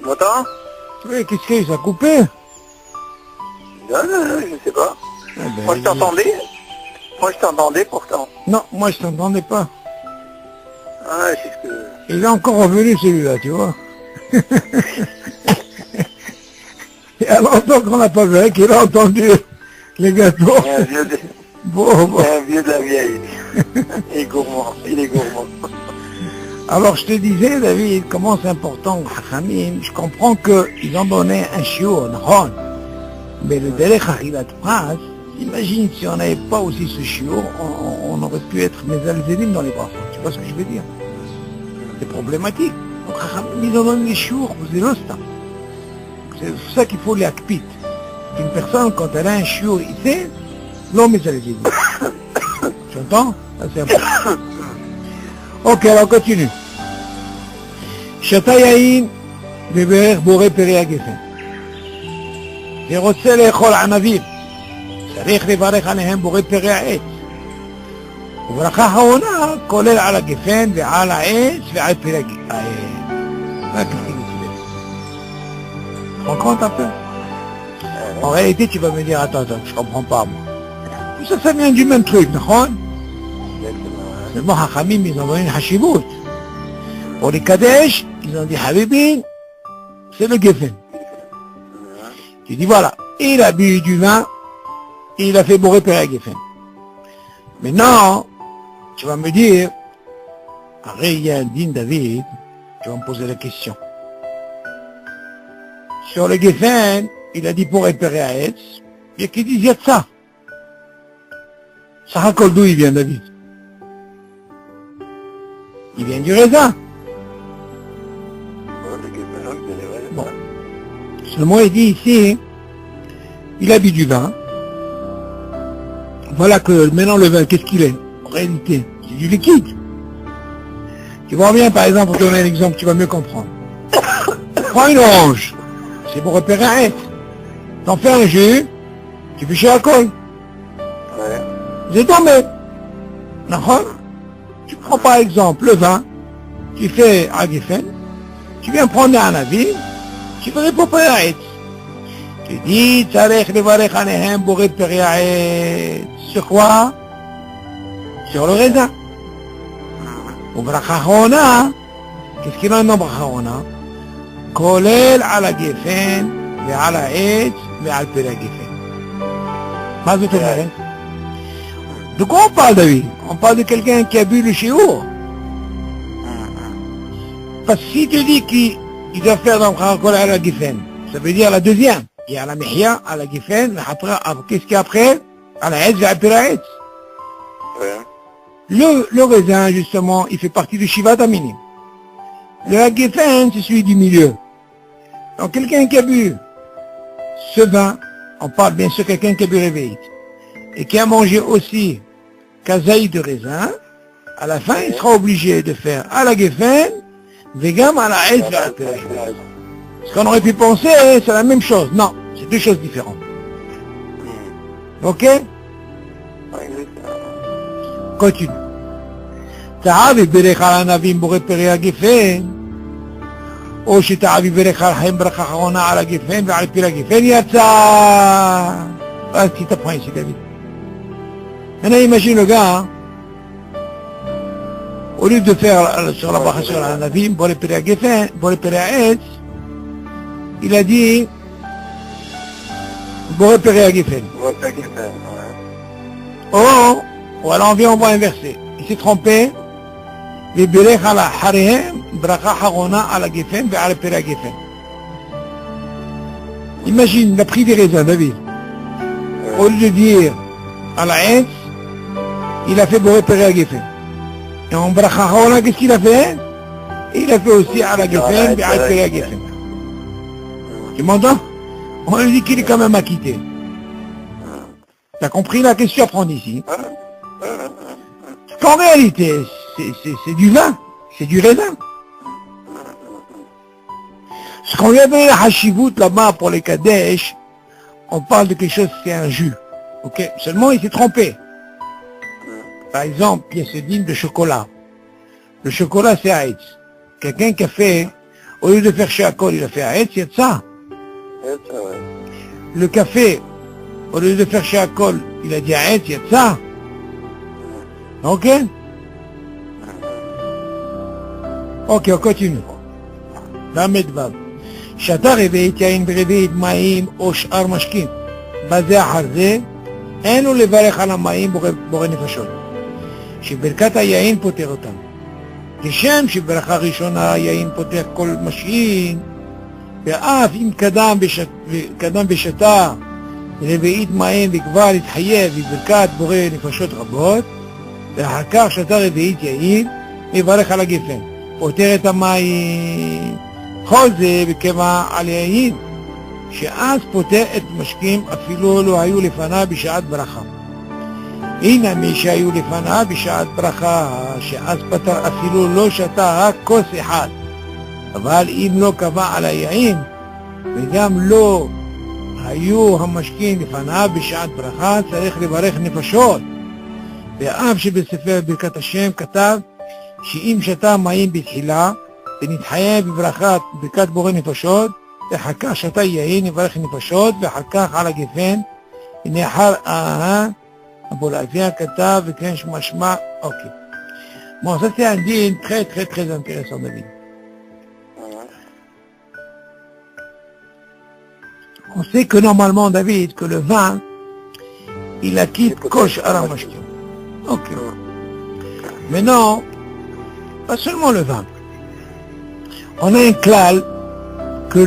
M'entends? Oui, qu'est-ce qu'il y a, ça a coupé? Non, je sais pas. Moi je t'entendais. Moi je t'entendais pourtant. Non, moi je t'entendais pas. Ah, c'est ce que... Il est encore revenu celui-là, tu vois. Il y a longtemps qu'on n'a pas vu, qu'il a entendu les gâteaux. Un vieux de... Bon. un vieux de la vieille. Il est gourmand, il est gourmand. Alors je te disais, David, comment c'est important, Chachamim, je comprends qu'ils ont donné un shiur, mais le délai Chachilat Pras, imagine si on n'avait pas aussi ce shiur, on aurait pu être Mezalzelim dans les bras. Tu vois ce que je veux dire? C'est problématique. Donc Chachamim, ils ont donné les shiur, vous êtes là. C'est pour ça qu'il faut les akpit. Une personne, quand elle a un shiur ici, l'homme est Mezalzelim. Tu entends? Ça, c'est important. Ok, alors continue. שתה יין וברך בורא פרי הגפן. ורוצה לאכול ענבים, צריך לברך עליהם בורא פרי העץ. וברכה האחרונה כולל על הגפן ועל העץ ועל פרי העץ. רק תגיד את זה. Tu rends compte un peu? En réalité, tu vas me dire, attends, je comprends pas moi. Tout ça, ça vient du même truc, נכון? Seulement, Hachamim, ils ont donné une hashibut. Pour les Kadesh, ils ont dit Habibin, c'est le Geffen. Tu dis voilà, il a bu du vin, et il a fait bourrer Père Geffen. Maintenant, tu vas me dire, après il y a un din David, tu vas me poser la question. Sur le Geffen, il a dit pour Père Haetz, il y a qui disent Yatsa. Ça raconte d'où il vient David? Il vient du raisin. Bon. Seulement il dit ici, il a bu du vin. Voilà que maintenant le vin, qu'est-ce qu'il est? En réalité, c'est du liquide. Tu vois bien, par exemple, pour donner un exemple, tu vas mieux comprendre. Prends une orange, c'est pour repérer un être. T'en fais un jus, tu fais chez alcool. Ouais. C'est tombé. D'accord? Tu prends par exemple le vin, tu fais un Geffen, tu viens prendre un avis, tu fais pour Haetz. Tu dis, Tzarech levarech anehem boret Peri Haetz. Sur quoi? Sur le raisin. Ou bracha achorona, qu'est-ce qu'il en a dans bracha achorona? Kolel ala Geffen, ve'ala Haetz, ve'al Peri Geffen. מה זאת אומרת? De quoi on parle, David? On parle de quelqu'un qui a bu le shiur. Parce que si tu dis qu'il doit faire dans le à la Geffen, ça veut dire la deuxième. Il y a la Mihya, à la Geffen, qu'est-ce qu'il y a après? À la Hetz, à la Hetz. Le raisin, justement, il fait partie du Shivat Aminim. Le Geffen, c'est celui du milieu. Donc quelqu'un qui a bu ce vin, on parle bien sûr de quelqu'un qui a bu Réveillite, et qui a mangé aussi kazaï de raisin, à la fin, il sera obligé de faire à la Geffen, vegam à la Hetz, à la Hetz. Ce qu'on aurait pu penser, c'est la même chose. Non, c'est deux choses différentes. Ok? Continue. Ta'avi berech al anavim boret peri hagefen, ou שתעבי berech al ברכה אחרונה על הגפן ועל פרי הגפן יצא. אז tu t'apprends ici, David. Maintenant, imagine le gars, au lieu de faire sur la bracha sur l'anavim, boret peri hagefen, boret peri haetz, il a dit boret peri hagefen. Oh, ou alors on va inverser. Il s'est trompé. ובירך על אחריהם ברכה אחרונה על הגפן ועל פרי הגפן. Imagine, il a pris des raisins, David. Au lieu de dire à la Hetz, il a fait bourrer peri הגפן. Et en bracha אחרונה, qu'est-ce qu'il a fait? Il a fait aussi à la גפן ועל פרי הגפן. Tu m'entends? On lui dit qu'il est quand même acquitté. T'as compris là? Qu'est-ce que tu apprends ici? Qu'en réalité, c'est du vin, c'est du raisin. Ce qu'on lui a donné la hashivut là-bas pour les Kadesh, on parle de quelque chose, c'est un jus. Ok? Seulement il s'est trompé. par exemple, pièce digne de chocolat. Le chocolat, c'est Aetz. Quelqu'un qui a fait, au lieu de faire Sheakol, il a fait Aetz, il y a de ça. Le café, au lieu de faire Sheakol, il a dit Aetz, il y a de ça. Ok? Ok, on continue. למד ו' שאתה רביעית יין ברביעית מים או שאר משקים בזה אחר זה אין לו לברך על המים בורא נפשות שברכת היין פותר אותם כשם שברכה ראשונה היין פותר כל משעין ואף אם קדם ושתה רביעית מים וכבר התחייב בברכת בורא נפשות רבות ואחר כך שאתה רביעית יין מברך על הגפן פותר את המים כל זה בקבע על יין שאז פותר את משקים אפילו לא היו לפניו בשעת ברכה. הנה מי שהיו לפניו בשעת ברכה שאז פתר אפילו לא שתה רק כוס אחד אבל אם לא קבע על היין וגם לא היו המשקים לפניו בשעת ברכה צריך לברך נפשות ואף שבספר ברכת השם כתב שאם שתה מים בתחילה ונתחייב בברכת בורא נפשות ואחר כך שתה יין יברך נפשות ואחר כך על הגפן הנה אחר אבולעזיה כתב וכן משמע ok. Bon, ça c'est un dîne très très très intéressant David. On sait que normalement David que le vin il acquitte kosh aramashkim. Ok. Maintenant pas seulement le vin. On a un klal que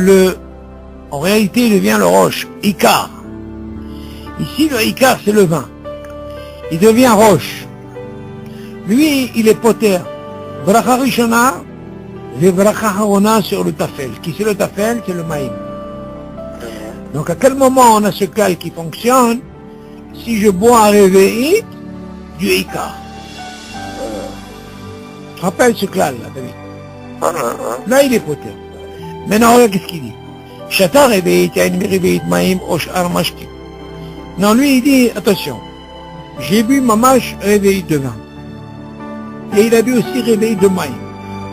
en réalité il devient le roche, Ikar. Ici le Ikar c'est le vin. Il devient roche. Lui il est poter. Bracha Rishona et Bracha Harona sur le tafel. Qui c'est le tafel? C'est le maïm. Donc à quel moment on a ce klal qui fonctionne? Si je bois un réveil du Ikar. Rappelle ce klal là, David. Là il est poter. Maintenant regarde qu'est-ce qu'il dit. Shata réveillite, yain réveillite maïm, osh armashki. Non, lui il dit, attention, j'ai bu mamash réveillite de vin. Et il a bu aussi réveillite de maïm.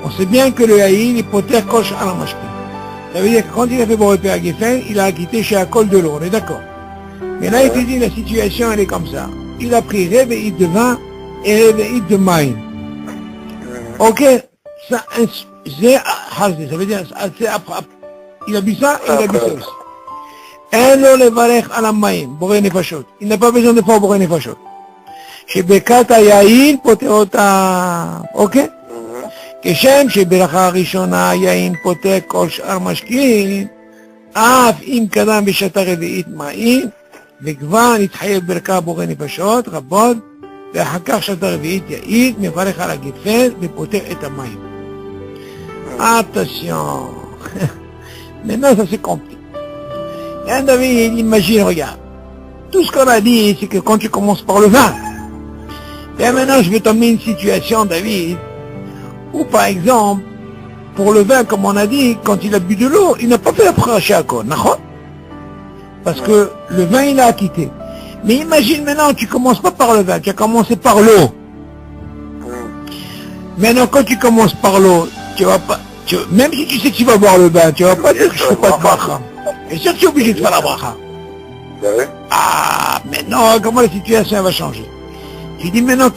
On sait bien que le yain est poter kosh armashki. Ça veut dire que quand il a fait bon repère à Geffen, il a acquitté chez Akol de l'eau, on est d'accord. Mais là il te dit, la situation elle est comme ça. Il a pris réveillite de vin et réveillite de maïm. Ok, ça veut dire, il a bu ça et il a bu ça aussi. Il n'a pas besoin de faire Boré Nefashot. שברכת היין פותר אותה, אוקיי? כשם שברכה הראשונה היין פותר כל שאר משקים, אף אם קדם בשתה רביעית מים, וכבר נתחייב ברכה בורא נפשות רבות, ואחר כך שתה רביעית יעיד, מברך על הגפן ופותר את המים. Attention. Maintenant ça c'est compliqué. Et David, imagine, regarde. Tout ce qu'on a dit, c'est que quand tu commences par le vin, et maintenant je vais t'emmener une situation, David, où par exemple, pour le vin, comme on a dit, quand il a bu de l'eau, il n'a pas fait la pracha à quoi, parce que le vin il a acquitté. Mais imagine maintenant, tu commences pas par le vin, tu as commencé par l'eau. Maintenant quand tu commences par l'eau, tu vas pas, même si tu sais que tu vas boire le vin, tu vas pas dire que je fais pas de bracha. Et sûr que tu es obligé de faire la bracha. Ah, maintenant, comment la situation va changer? Tu dis maintenant,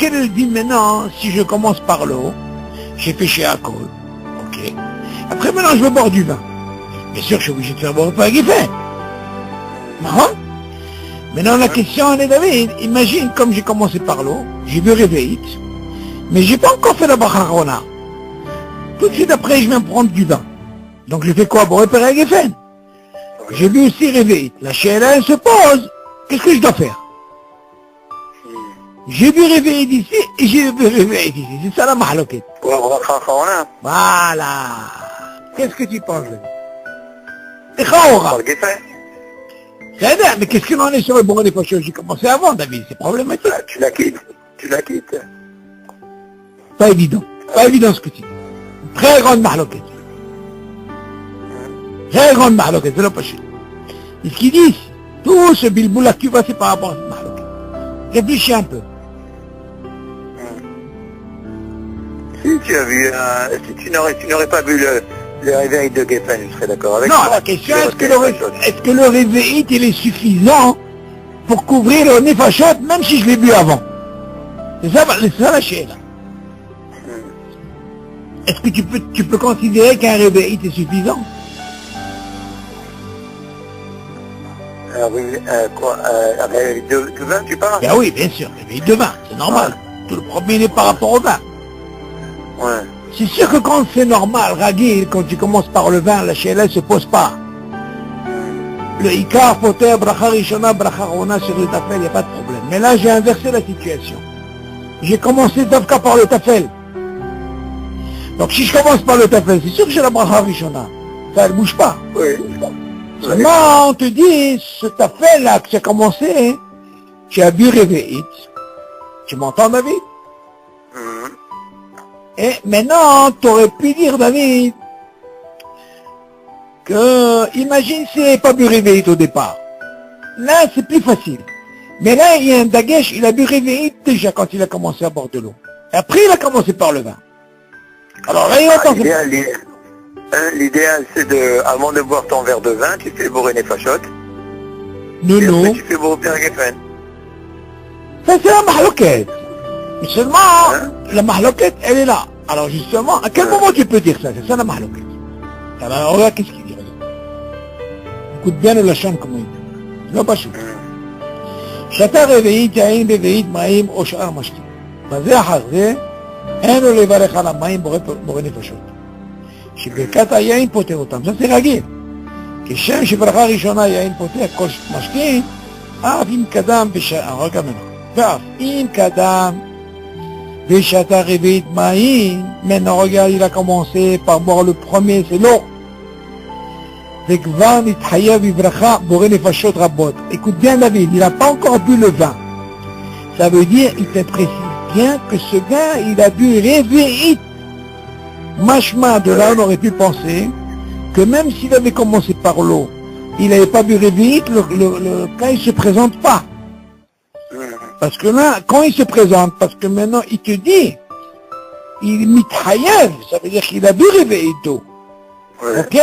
maintenant, si je commence par l'eau, j'ai fait chez Akol. Ok. Après maintenant, je veux boire du vin. Bien sûr que je suis obligé de faire boire le pain qui fait. Non? Maintenant, la question, elle est David, imagine comme j'ai commencé par l'eau, j'ai bu réveillite, mais j'ai pas encore fait la bracha Rona. Tout de suite après, je viens prendre du vin. Donc je fais quoi? Bon, repérer à Geffen. J'ai vu aussi réveillite. La chienne, elle se pose. Qu'est-ce que je dois faire? J'ai vu réveillite ici et j'ai vu réveillite ici. C'est ça la mahaloquette. Voilà. Qu'est-ce que tu penses? Et Khaora. Mais qu'est-ce qu'il en est sur le bourreau des poches? J'ai commencé avant, David. C'est problématique. Tu la quittes. Tu la quittes. Pas évident. Pas évident ce que tu dis. Très grande mahaloquette. Très grande mahaloquette, c'est le poché. Et ce qu'ils disent, tout ce bilboula que tu vois, c'est par rapport à cette mahaloquette. Réfléchis un peu. tu as vu, si tu n'aurais pas vu le réveil de Geffen, je serais d'accord avec Non, toi. la question Je est-ce que, retiens la chose. est-ce que le réveil il est suffisant pour couvrir le nefashot même si je l'ai bu avant? C'est ça la chéla. Est-ce que tu peux considérer qu'un réveil est suffisant? Quoi, réveil de vin, tu parles? Ben oui, bien sûr, réveil de vin, c'est normal. Tout le problème est par rapport au vin. Ouais. C'est sûr que quand c'est normal, Ragil, quand tu commences par le vin, la chéla ne se pose pas. Le Ikar, Poter, Bracha Rishona, Bracha Rona sur le tafel, il n'y a pas de problème. Mais là, j'ai inversé la situation. J'ai commencé d'Avka par le tafel. Donc si je commence par le tafel, c'est sûr que j'ai la Bracha Rishona. Ça ne bouge pas. Oui. Seulement, on te dit, ce tafel là que tu as commencé, tu as bu Réveillite. Tu m'entends, David? Et maintenant, tu aurais pu dire, David, que, imagine s'il n'avait pas bu Réveillite au départ. Là, c'est plus facile. Mais là, il y a un dagesh, il a bu Réveillite déjà quand il a commencé à boire de l'eau. Et après, il a commencé par le vin. Alors là, il entend... L'idéal, c'est de, avant de boire ton verre de vin, tu fais bourrer les fachottes. Non, Et non. après, tu fais bourrer Pierre Geffen. Ça, c'est la mahloquette. Mais seulement, la mahloquette, elle est là. Alors justement, à quel moment tu peux dire ça? C'est ça la mahloquette. Alors, regarde, qu'est-ce qu'il dit, regarde. Écoute bien le lachon, comment il dit. Non, pas chaud. שאתה רביעית יין בביעית מים או שאר משקים. בזה אחר זה, אין לו לברך על המים בורא נפשות. שברכת היין פותר אותם, זה רגיל. כשם שברכה ראשונה יין פותר כל משקים, אף אם קדם ואף אם קדם ושתה רביעית מים, maintenant regarde, il a commencé par boire le premier, c'est l'eau. וכבר נתחייב בברכה בורא נפשות רבות. Écoute bien David, il n'a pas encore bu le vin. Ça veut dire, il te précise bien que ce gars, il a bu réveillite. Machma, de là on aurait pu penser que même s'il avait commencé par l'eau, il n'avait pas bu réveillite, le cas il se présente pas. Parce que là, quand il se présente, parce que maintenant il te dit, il mithayev, ça veut dire qu'il a bu réveillite d'eau. Ok?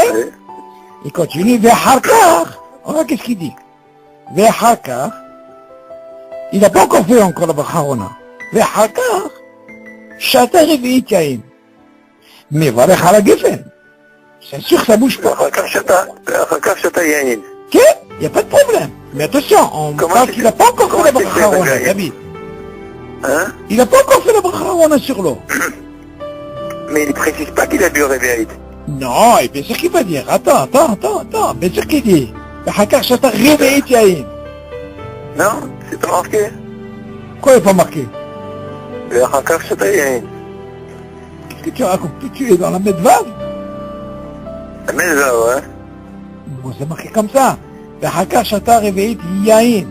Il continue, Ve'harkar. Regarde qu'est-ce qu'il dit. Ve'harkar. Il n'a pas encore fait encore la Bacharona. Ve'harkar. Shata Revi'it Yain. Mais voilà la Geffen. C'est sûr que ça bouge pas. Ve'harkar Shata Yain. Ok? Il n'y a pas de problème. Mais attention, on parle qu'il n'a pas encore fait la Bacharona, David. Hein? Il n'a pas encore fait la Bacharona sur l'eau. Mais il ne précise pas qu'il a bu réveillite. Non, et bien sûr qu'il va dire. Attends. Bien sûr qu'il dit. Ve'harkar Shata Revi'it Yain. Non, c'est pas marqué. Quoi il n'est pas marqué? Ve'harkar Shata Yain. Qu'est-ce que tu racontes? Tu es dans la Medvav? La Medvav, ouais. Bon, c'est marqué comme ça. Ve'harkar Shata Revi'it Yain.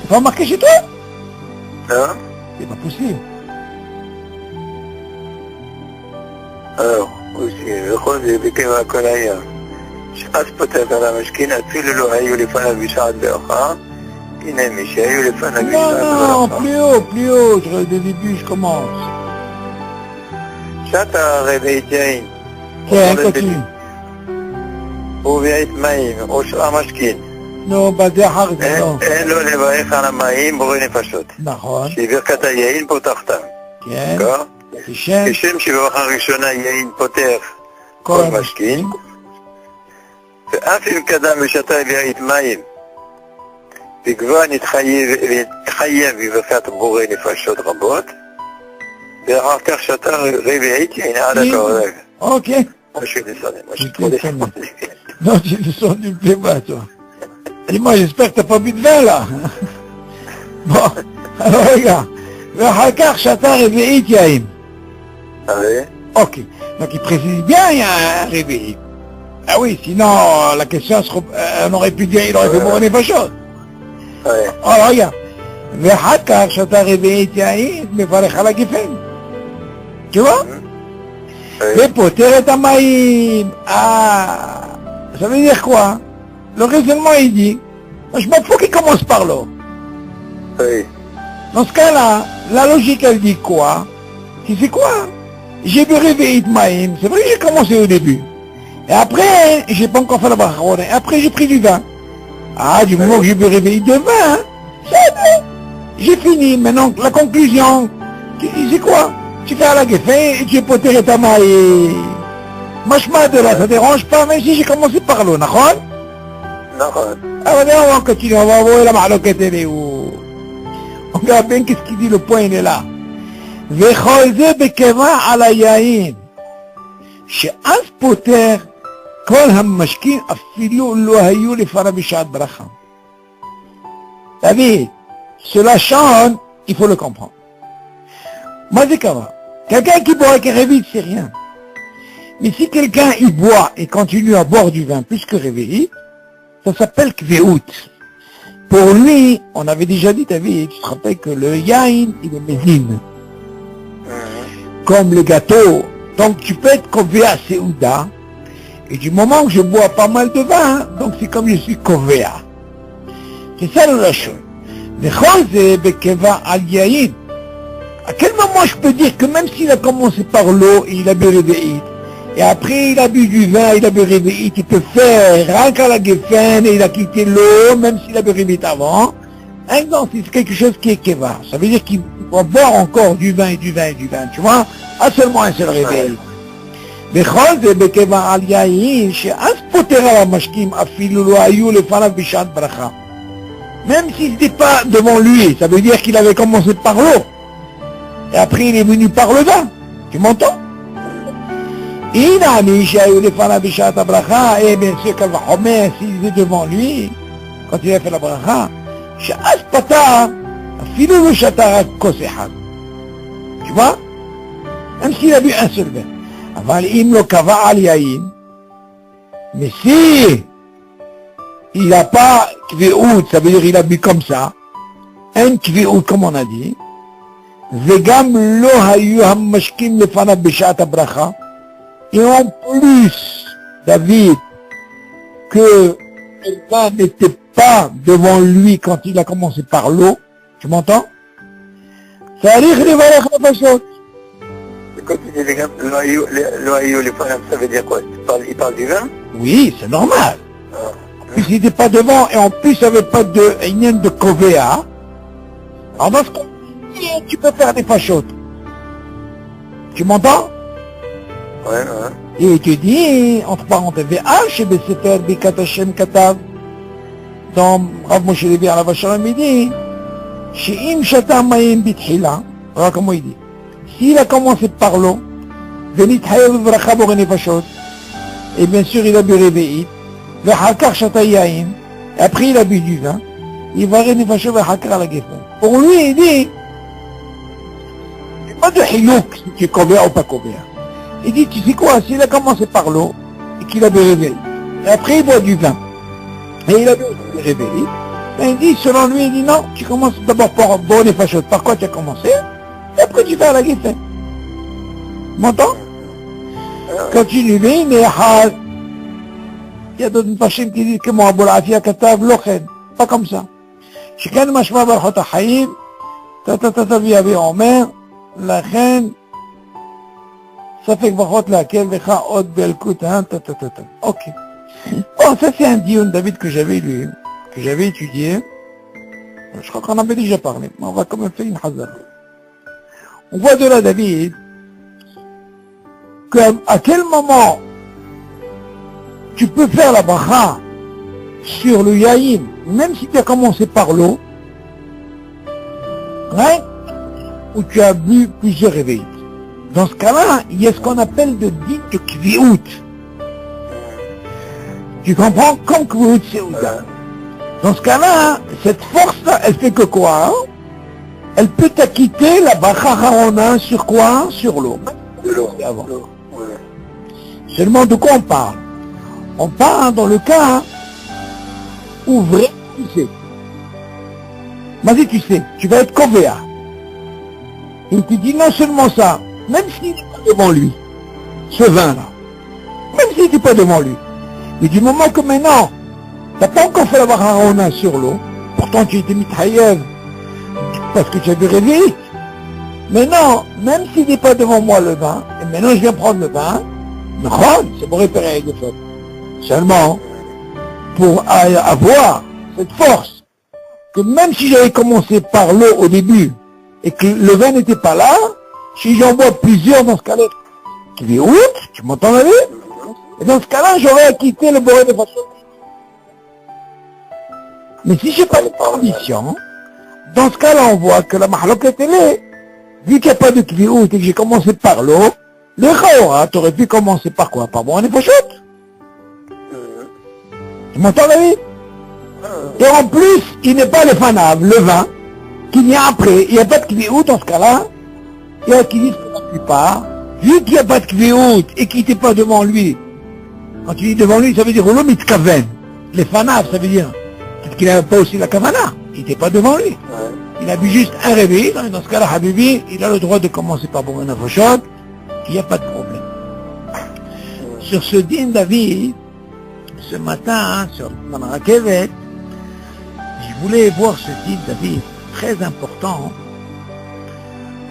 C'est pas marqué chez toi? Non. C'est pas possible. Alors, aussi, וכל זה בקבע הכל היה. שאז פותח על המשכין, אפילו לא היו לפניו בשעת ברכה, הנה מי שהיו לפניו בשעת Non, ברכה. plus haut, dès le début, je commence. שעת הרביעית יין, Tiens, continue. וביעית מים, או שאר המשכין. Non, בזה אחר זה, לא. אין לו לברך על המים בורא נפשות. נכון. שברכת היין פותחתם. כן. כשם כשם שברכה ראשונה יין פותח כל משכין, ואף אם קדם ושתה ביעית מים, וכבר נתחייב בברכת בורא נפשות רבות, ואחר כך שתה רביעית יין עד הקרוב. Ok. Moi je suis descendu, Non, tu es descendu, me plaît pas, toi. Dis-moi, j'espère que t'as pas bu de vin, là. Bon, alors regarde. ואחר כך שתה רביעית יין. Ah oui? Ok. Donc il précise bien, il y a un réveil. Ah oui, sinon la question, on aurait pu dire, il aurait fait mourir pas chose. Ouais. Alors regarde. ואחר כך שתה רביעית יין, מברך על הגפן. Tu vois? ופותר את המים. Ça veut dire quoi? Le raisonnement il dit, je m'en fous qu'il commence par l'eau. Oui. Dans ce cas-là, la logique elle dit quoi? Tu sais quoi? J'ai bu Réveillite Maïm, c'est vrai que j'ai commencé au début. Et après, j'ai pas encore fait la bracha. Et après, j'ai pris du vin. Ah, du moment que j'ai bu Réveillite de vin, c'est bon. J'ai fini. Maintenant, la conclusion. Tu sais quoi? Tu fais à la gueffin et tu es poté ta maille. Machma de là, ça dérange pas, même si j'ai commencé par l'eau, d'accord? D'accord. Ah, on va continuer, on va voir la mahloquette, elle est où? On verra bien qu'est-ce qu'il dit, le point, il est là. וכל זה בקבע על היין, שאז פותר כל המשקים אפילו לא היו לפניו בשעת ברכה. David, cela chante, il faut le comprendre. Moi, c'est comment? Quelqu'un qui boit avec un réveil, c'est rien. Mais si quelqu'un il boit et continue à boire du vin plus que réveillé, ça s'appelle kveout. Pour lui, on avait déjà dit, David, tu te rappelles que le yain, il est mésine. Comme le gâteau. Donc tu peux être Kovea Seouda. Et du moment que je bois pas mal de vin, donc c'est comme je suis Kovea. C'est ça la chose. À quel moment je peux dire que même s'il a commencé par l'eau et il a bu réveillé, et après il a bu du vin, il a bu réveillé, il peut faire rien qu'à la geffen et il a quitté l'eau, même s'il a bu réveillé avant. Non, c'est quelque chose qui est Keva. Ça veut dire qu'il va boire encore du vin et du vin et du vin, tu vois, à seulement un seul réveil. בכל זה בקבע על יין, שאז פותר על המשקים אפילו לא היו לפניו בשעת ברכה. Même s'il n'était pas devant lui, ça veut dire qu'il avait commencé par l'eau. Et après il est venu par le vin. Tu m'entends? Inami שהיו לפניו בשעת הברכה, et bien sûr qu'elle va remettre s'il est devant lui, quand il a fait la bracha, שאז פתר אפילו לא שתה רק כוס אחד. Tu vois? Même s'il a bu un seul verre. אבל אם לא קבע על יין, mais si il n'a pas kveout, ça veut dire il a bu comme ça, un kveout comme on a dit, וגם לא היו המשקים לפניו בשעת הברכה, et en plus, David, que le vin n'était pas devant lui quand il a commencé par l'eau, tu m'entends? צריך לברך נפשות. Quand tu dis les gars, l'oaïo, les femmes, ça veut dire quoi? Il parle du vin? Oui, c'est normal. Puis il n'était pas devant, et en plus il n'y avait pas de Inyan de Kovea. Alors dans ce cas, tu peux faire des fachotes. Tu m'entends? Ouais. Et tu dis, entre parenthèses, chez Sefer Bikat Hashem Katav, dans Rav Moshe Levi à la Vachalom, il dit, chez Im Shata Mayim Bitchila, voilà comment il dit. S'il a commencé par l'eau, et bien sûr il a bu réveillé, et après il a bu du vin, il va rénefachot à la geffen. Pour lui il dit, c'est pas de hiyouk si tu es couvert ou pas couvert. Il dit, tu sais quoi, s'il a commencé par l'eau, et qu'il a bu réveillé, et après il boit du vin, et il a bu réveillé, il dit, selon lui, il dit non, tu commences d'abord par boire les fachot. Par quoi tu as commencé? Et après tu fais à la guiffe. M'entends? Continue, mais il y a d'autres machines qui disent que mon Abou Afia Katav Lochen. Pas comme ça. שכן משמע ברכות החיים, תביא אומר, לכן ספק ברכות להקל לך עוד באלקות, Ok. Bon, ça c'est un dion, David, que j'avais lu, que j'avais étudié. Je crois qu'on en avait déjà parlé, mais on va quand même faire une hazard. On voit de là, David, qu'à quel moment tu peux faire la bracha sur le yaïn, même si tu as commencé par l'eau, hein, ou tu as bu plusieurs réveils. Dans ce cas-là, il y a ce qu'on appelle de dit de kviout. Tu comprends? Comme kviout, c'est ouda. Dans ce cas-là, cette force-là, elle fait que quoi, hein? Elle peut t'acquitter la bracha harona sur quoi? Sur l'eau. De l'eau. Seulement de quoi on parle? On parle dans le cas où vrai, tu sais. Vas-y, tu sais, tu vas être Kovea. Et tu dis non seulement ça, même s'il n'est pas devant lui, ce vin-là, même s'il n'est pas devant lui, mais du moment que maintenant, tu n'as pas encore fait la Harona sur l'eau, pourtant tu étais mithayev, parce que tu avais réveillé, Maintenant, même s'il n'est pas devant moi le vin, et maintenant je viens prendre le vin, c'est pour réparer les fautes. Seulement, pour avoir cette force, que même si j'avais commencé par l'eau au début, et que le vin n'était pas là, si j'en bois plusieurs dans ce cas-là, tu dis, oui, tu m'entends la vie? Et dans ce cas-là, j'aurais acquitté le boré de façon. Mais si j'ai pas les conditions, dans ce cas-là, on voit que la mahloket elle est, vu qu'il n'y a pas de kviout et que j'ai commencé par l'eau, le chaora, t'aurais pu commencer par quoi? Par boré de façon. Tu m'entends la vie? Et en plus, il n'est pas le fanav, le vin, qu'il y a après, il n'y a pas de kviout dans ce cas-là, il y a qui disent pour la plupart, vu qu'il n'y a pas de kviout et qu'il n'était pas devant lui, quand tu dis devant lui, ça veut dire l'homme mitkaven. Les fanav, ça veut dire peut-être qu'il n'avait pas aussi la kavana, il n'était pas devant lui. Il a bu juste un réveil, dans ce cas-là, Habibi, il a le droit de commencer par Boré Nafashot, il n'y a pas de problème. Sur ce din David, ce matin, sur Manarakevet, je voulais voir ce din David, très important,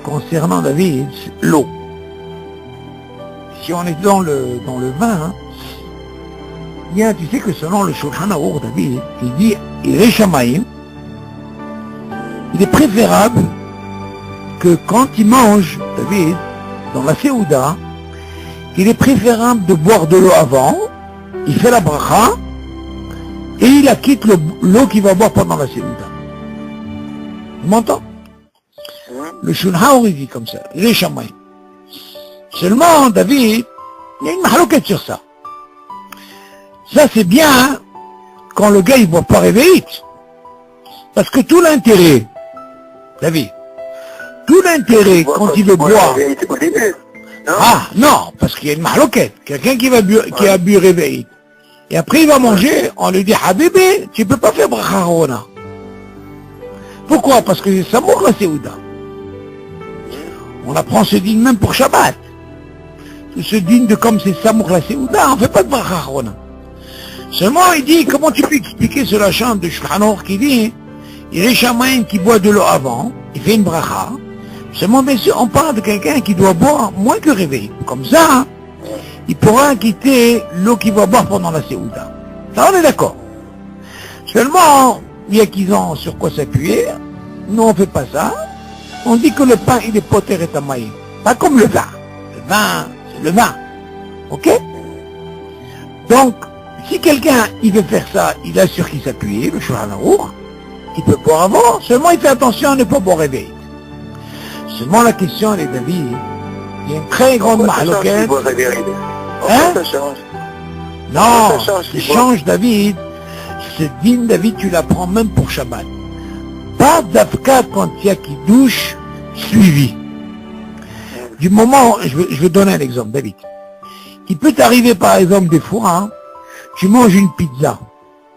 concernant David, l'eau. Si on est dans le vin, il y a, tu sais que selon le Shulchan Aruch, David, il dit, il est Shamaïm, il est préférable que quand il mange, David, dans la Seouda, il est préférable de boire de l'eau avant, il fait la bracha, et il acquitte l'eau qu'il va boire pendant la Seouda. Tu m'entends? Le Shulchan il dit comme ça, il est Shamaïm. Seulement, David, il y a une mahaloquette sur ça. Ça, c'est bien, hein, quand le gars, il ne boit pas réveillé. Parce que tout l'intérêt, David, tout l'intérêt quand il veut boire... Non, parce qu'il y a une mahaloquette. Quelqu'un qui a bu réveillé. Et après, il va manger, on lui dit, Habibi, tu ne peux pas faire bracha rona. Pourquoi? Parce que c'est Samour la Seouda. On apprend ce din même pour Shabbat. Ce din de comme c'est Samour la Seouda, on ne fait pas de bracha rona. Seulement, il dit, comment tu peux expliquer sur la chambre de Shulchan Aruch qui dit, il est Shamaïm qui boit de l'eau avant, il fait une bracha. Seulement, bien sûr, on parle de quelqu'un qui doit boire moins que réveil. Comme ça, il pourra quitter l'eau qu'il va boire pendant la Seouda. Ça, on est d'accord. Seulement, il y a qu'ils ont sur quoi s'appuyer. Nous, on ne fait pas ça. On dit que le pain, il est poter et tamaïm. Pas comme le vin. Le vin, c'est le vin. Ok? Donc, si quelqu'un, il veut faire ça, il a sur qui s'appuyer, le Shulchan Aruch, il peut boire avant, seulement il fait attention à ne pas boire réveil. Seulement la question, les David, il y a une très grande mahaloquette. Hein? Non, ça change, David. Ce din, David, tu l'apprends même pour Shabbat. Pas d'afka quand il y a qui douche suivi. Du moment, je vais donner un exemple, David. Il peut t'arriver, par exemple, des fois, hein, tu manges une pizza.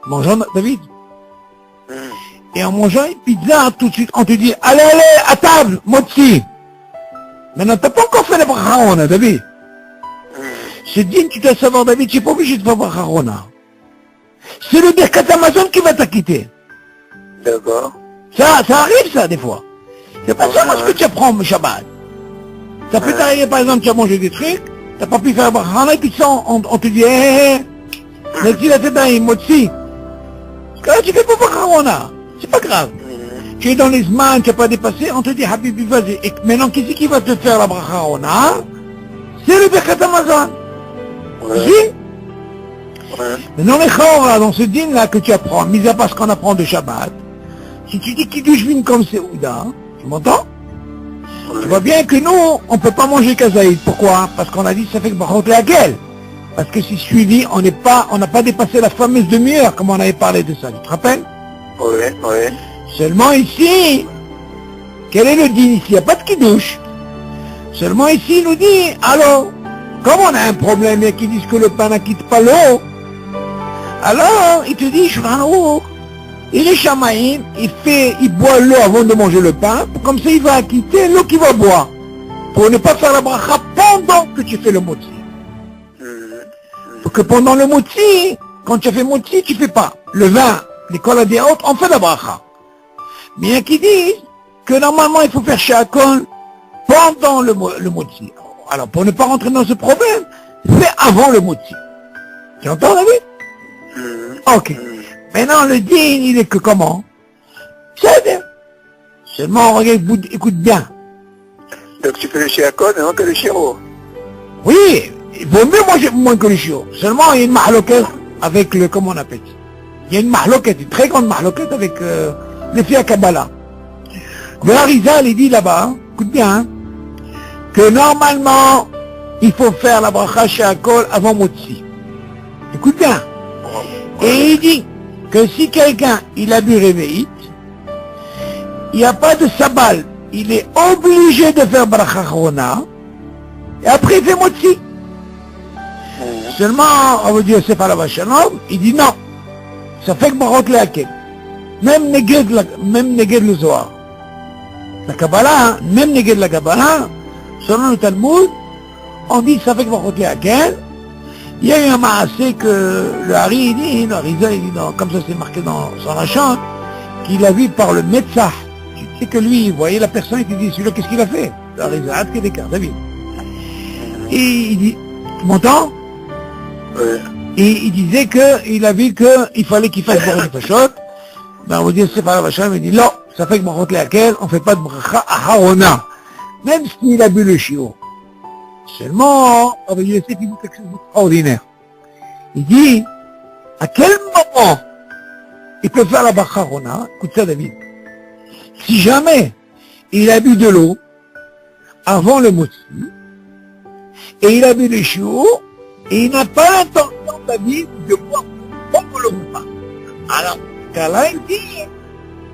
Mangeant, David. Et en mangeant une pizza, tout de suite, on te dit, allez, à table, motzi. Maintenant, t'as pas encore fait la bracha, David. Ce din, tu dois savoir, David, tu n'es pas obligé de faire bracha. C'est le Birkat Amazon qui va t'acquitter. D'accord. Ça arrive, ça, des fois. C'est pas seulement ce que tu apprends, le Shabbat. Ça peut t'arriver, par exemple, tu as mangé des trucs, t'as pas pu faire bracha, et puis on te dit, Merci la tête d'un motzi. Parce que là, tu fais pas bracha. C'est pas grave. Tu es dans les zman, tu n'as pas dépassé, on te dit, Habibi, vas-y. Et maintenant, qui c'est qui va te faire la bracha rona? C'est le Birkat Amazon. Oui. Maintenant, les chora, dans ce din-là que tu apprends, mis à part ce qu'on apprend de Shabbat, si tu dis qu'il douche vine comme Seouda, tu m'entends? Tu vois bien que nous, on ne peut pas manger kazaïd. Pourquoi? Parce qu'on a dit, ça fait que brachot laquelle? Parce que si suivi, on n'a pas dépassé la fameuse demi-heure, comme on avait parlé de ça. Tu te rappelles? Oui. Seulement ici, quel est le din ici? Il n'y a pas de kidouche. Seulement ici, il nous dit, alors, comme on a un problème et qu'ils disent que le pain n'acquitte pas l'eau, alors, il te dit, Shulchan Aruch, il est Shamaïm, il boit l'eau avant de manger le pain, comme ça il va acquitter l'eau qu'il va boire, pour ne pas faire la bracha pendant que tu fais le motzi. Parce que pendant le motzi, quand tu as fait motzi, tu fais pas. Le vin, l'école a des autres, on fait la bracha. Mais il y a qui disent que normalement il faut faire shakol pendant le motzi. Alors, pour ne pas rentrer dans ce problème, c'est avant le motzi. Tu entends, David? Ok. Maintenant, le din, il est que comment? C'est bien. Seulement, regarde, écoute bien. Donc tu fais le shiakot, mais non que le shiro. Oui, il vaut mieux moins que le chiot. Seulement, il y a une mahloquette avec le, comment on appelle ça? Il y a une mahloquette, une très grande mahloquette avec les filles à Kabbalah. Le Harizal, il dit là-bas, hein, écoute bien, hein, que normalement, il faut faire la bracha shiakol avant Motzi. Écoute bien. Et il dit que si quelqu'un, il a bu réveillite, il n'y a pas de sabal. Il est obligé de faire bracha chorona, et après il fait Motzi. Seulement, on veut dire c'est pas la Shalom, il dit non. Ça fait que barot le hakel. Même néged le Zohar. La Kabbalah, hein, même néged la Kabbalah, selon le Talmud, on dit ça fait que barot le hakel. Il y a eu un maasé que le Hari dit, le Harizal, il dit, comme ça c'est marqué dans son achat, qu'il a vu par le médecin. Tu sais que lui, il voyait la personne, il te dit, celui-là, qu'est-ce qu'il a fait? Le Harizal, qu'est-ce qu'il a fait, David? Et il dit, tu m'entends? Oui. Et il disait qu'il a vu qu'il fallait qu'il fasse Baruch Nefashot. Ben, on va dire, c'est pas la vache, mais il dit, non, ça fait que Baruch laquelle on fait pas de bracha à Harona. Même s'il a bu le chiot. Seulement, on va dire, c'est quelque chose d'extraordinaire. Il dit, à quel moment il peut faire la bracha Harona? Écoute ça, David. Si jamais il a bu de l'eau avant le motzi, et il a bu le chiot, et il n'a pas l'intention, David, de boire pendant le repas. Alors, là, il dit,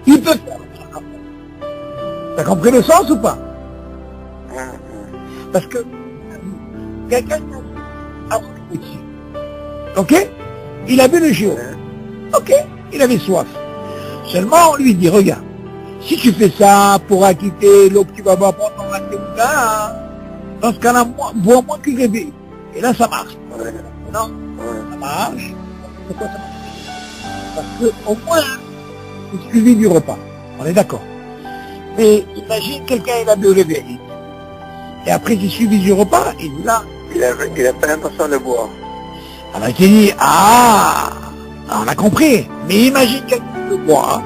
il peut faire ça. T'as compris le sens ou pas? Parce que quelqu'un a bu le motzi. Ok? Il a bu le chiot. Ok? Il avait soif. Seulement, on lui dit, regarde, si tu fais ça pour acquitter l'eau que tu vas boire pendant la séouda, dans ce cas-là, bois moins qu'il réveille. Et là, ça marche. Non, ça marche. Pourquoi ça marche? Parce qu'au moins, il suffit du repas. On est d'accord. Mais imagine quelqu'un, il a bu réveillé. Et après, il suffit du repas, et là... Il a pas l'intention de boire. Alors, il s'est dit, on a compris. Mais imagine quelqu'un qui veut boire.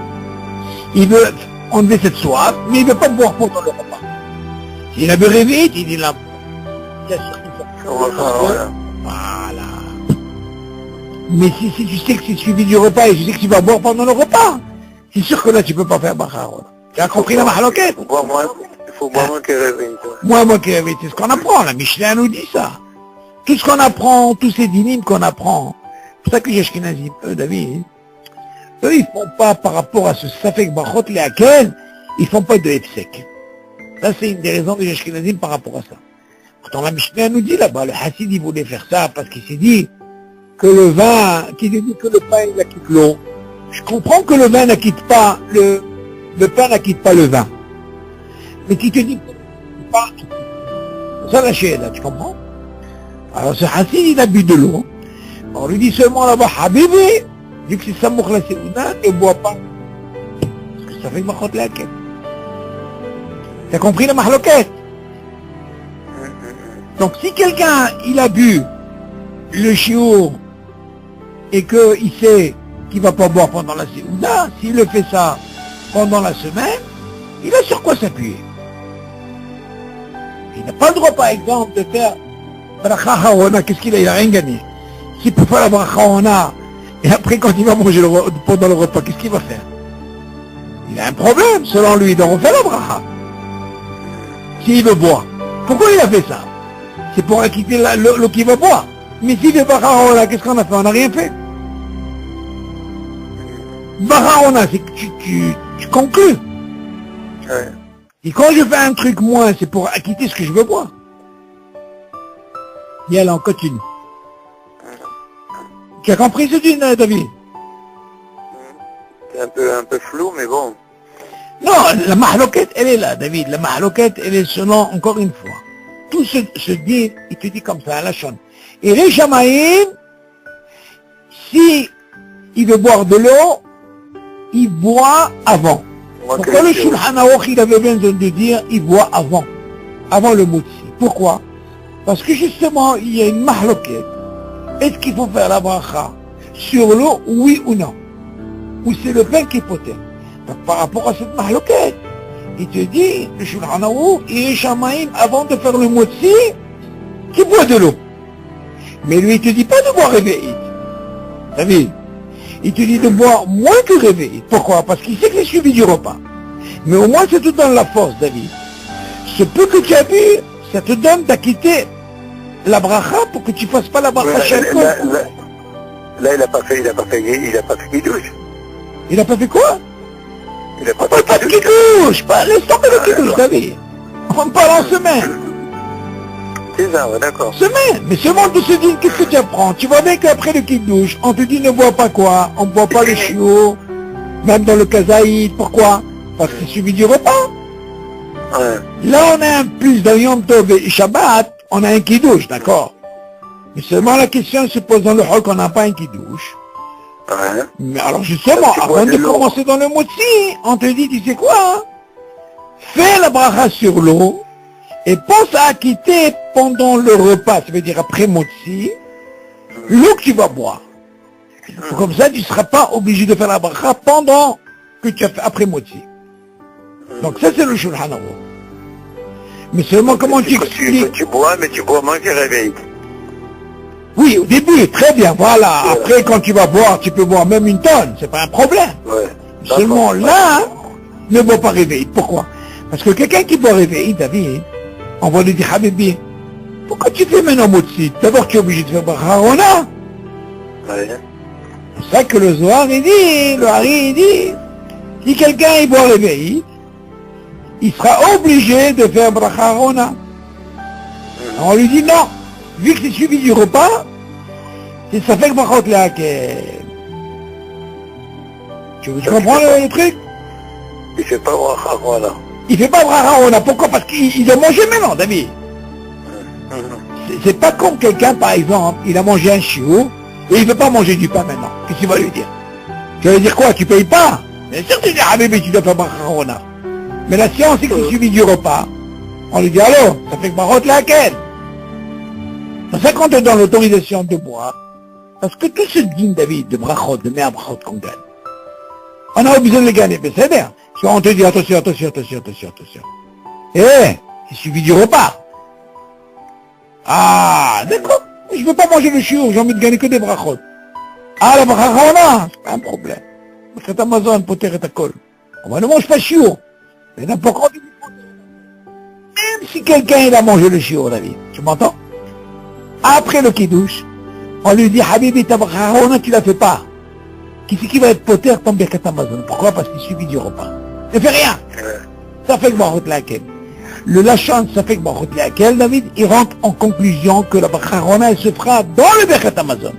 Il veut enlever cette soif, mais il ne veut pas boire pendant le repas. S'il a bu réveillé, il dit là, bien sûr qu'il faut. Voilà. Mais si tu sais que c'est suivi du repas et tu sais que tu vas boire pendant le repas, c'est sûr que là tu peux pas faire bracha. Tu as compris la mahloquette? Il faut boire moins que réveillé. Moins que réveillé, c'est ce qu'on apprend. La Mishnah nous dit ça. Tout ce qu'on apprend, tous ces dynimes qu'on apprend. C'est pour ça que les Ashkenazim, eux, David, eux, ils font pas par rapport à ce safek brachot lehakel, ils font pas de hefsek. Ça, c'est une des raisons des Ashkenazim par rapport à ça. Pourtant, la Mishnah nous dit là-bas, le Hassid, il voulait faire ça parce qu'il s'est dit que le vin, qu'il dit que le pain, il acquitte l'eau. Je comprends que le vin n'acquitte pas, le pain n'acquitte pas le vin. Mais qui te dit pas, ça la là, tu comprends? Alors ce Hassid, il a bu de l'eau. On lui dit seulement là-bas, Habibi, vu que c'est Samouk la Séouna, ne bois pas. Parce que ça fait une machot la quête. T'as compris la mahloquette? Donc si quelqu'un, il a bu le chiour et qu'il sait qu'il va pas boire pendant la séouda, s'il le fait ça pendant la semaine, il a sur quoi s'appuyer. Il n'a pas le droit, par exemple, de faire bracha haona. Qu'est-ce qu'il a? Il n'a rien gagné. S'il peut faire la bracha haona, et après quand il va manger pendant le repas, qu'est-ce qu'il va faire? Il a un problème, selon lui, de refaire la bracha. S'il veut boire. Pourquoi il a fait ça? C'est pour acquitter l'eau qu'il va boire. Mais s'il fait bracha haona, qu'est-ce qu'on a fait? On n'a rien fait. Bracha haona, c'est que tu conclus. Ouais. Et quand je fais un truc moins, c'est pour acquitter ce que je veux boire. Et alors, on continue. Tu as compris ce dîner, David? C'est un peu flou, mais bon. Non, la mahloquette, elle est là, David. La mahloquette, elle est selon, encore une fois. Tout ce dit, il te dit comme ça, à la chaîne. Et les Shamaïm, si il veut boire de l'eau, il boit avant. Pourquoi le Shulchan Aruch, il avait besoin de dire, il boit avant? avant le motzi. Pourquoi? Parce que justement, il y a une mahloquette. Est-ce qu'il faut faire la bracha sur l'eau, oui ou non? Ou c'est le pain qui est poté? Donc par rapport à cette mahloquette, il te dit, le Shulchan Aroukh, il est shamaïm avant de faire le motzi, qui boit de l'eau. Mais lui, il te dit pas de boire réveillé. T'as vu? Il te dit de boire moins que réveillé. Pourquoi? Parce qu'il sait que c'est suivi du repas. Mais au moins, ça te donne la force, David. Ce peu que tu as bu, ça te donne d'acquitter la bracha pour que tu fasses pas la bracha chez le Là, il a pas fait Kiddush. Il a pas fait quoi? Il a pas Pas de fait Kiddush, pas laisse tomber le Kiddush, David. On parle en semaine. C'est ça, ouais, d'accord. Semaine. Mais seulement de se dire, qu'est-ce que tu apprends? Tu vois bien qu'après le Kiddush, on te dit ne bois pas quoi? On ne boit pas le chiot, même dans le kazaïd. Pourquoi? Parce que c'est suivi du repas. Ouais. Là, on a un plus d'un Yom Tov et Shabbat, on a un Kiddush, d'accord? Mais seulement la question se pose dans le hall qu'on n'a pas un Kiddush. Ouais. Mais alors justement, Tu avant bois de de l'eau. commencer dans le motzi, on te dit, tu sais quoi? Fais la bracha sur l'eau et pense à acquitter pendant le repas, ça veut dire après motzi, l'eau que tu vas boire. Comme ça, tu ne seras pas obligé de faire la bracha pendant que tu as fait après motzi. Donc ça, c'est le Shulchan Aroukh. Mais seulement comment tu expliques? Tu bois, mais tu bois moins que réveillé. Oui, au début, très bien, voilà. Après, quand tu vas boire, tu peux boire même une tonne, c'est pas un problème. Ouais. Seulement là, ne bois pas réveillé. Pourquoi? Parce que quelqu'un qui boit réveillé, David, on va lui dire, Habibi, pourquoi tu fais maintenant motzi? D'abord, tu es obligé de faire bracha rona. Ouais. C'est ça que le Zohar, il dit, le Hari, il dit, si quelqu'un il boit réveillé, il sera obligé de faire bracha rona. On lui dit non, vu que c'est suivi du repas, c'est ça fait que brachot là que... Tu comprends le truc? Il fait pas bracha, voilà. Il fait pas bracha rona. Pourquoi? Parce qu'il a mangé maintenant, David. C'est pas comme quelqu'un, par exemple, il a mangé un chiot et il ne veut pas manger du pain maintenant. Qu'est-ce qu'il va lui dire? Tu vas lui dire quoi? Tu payes pas? Bien sûr, tu dis, ah bébé, tu dois faire bracha rona. Mais la science, c'est que c'est suivi du repas. On lui dit, alors, ça fait que brachot laquelle? C'est ça qu'on te donne l'autorisation de boire. Parce que tout ce din, David, de brachot, de mère brachot qu'on gagne, on a besoin de les gagner, mais c'est bien. Soit on te dit, attention. Eh, c'est suivi du repas. Ah, d'accord. Je ne veux pas manger le chiot, j'ai envie de gagner que des brachot. Ah, la brachot, c'est pas un problème. C'est Amazon, poter et takol. On ne mange pas chiot. Mais n'importe quoi. Même si quelqu'un il a mangé le chiot, David, tu m'entends? Après le kiddush, on lui dit, Habibi, ta brachot, tu la fais pas. Qui c'est qui va être poter ton birkat Amazon? Pourquoi? Parce qu'il suffit du repas. Ne fait rien. Ça fait que brachot laquelle. Le lachon, ça fait que brachot laquelle, David, il rentre en conclusion que la brachot, elle se fera dans le birkat Amazon.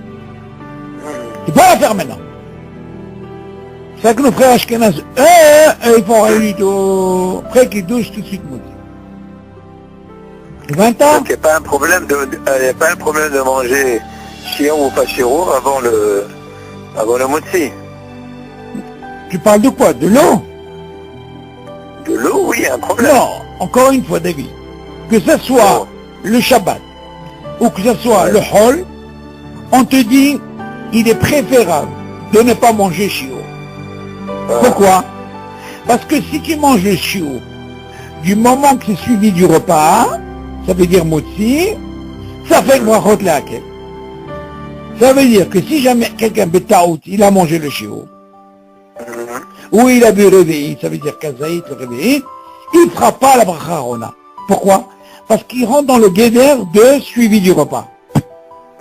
Tu peux la faire maintenant. C'est que nos frères Ashkenaz, ils font rien du tout. Après qu'ils douchent tout de suite, maudit. 20 ans? Donc il n'y a pas un problème de manger chiron ou pas chiron avant le motzi. Tu parles de quoi? De l'eau? De l'eau, oui, il y a un problème. Non, encore une fois, David. Que ce soit le Shabbat ou que ce soit le Hol, on te dit, il est préférable de ne pas manger chiot. Pourquoi? Parce que si tu manges le chiot, du moment que c'est suivi du repas, ça veut dire motzi, ça fait brachot laquelle. Ça veut dire que si jamais quelqu'un betaout, il a mangé le chiot, ou il a bu réveillé, ça veut dire kazaït, le réveillé, il ne fera pas la bracha rona. Pourquoi? Parce qu'il rentre dans le guéder de suivi du repas.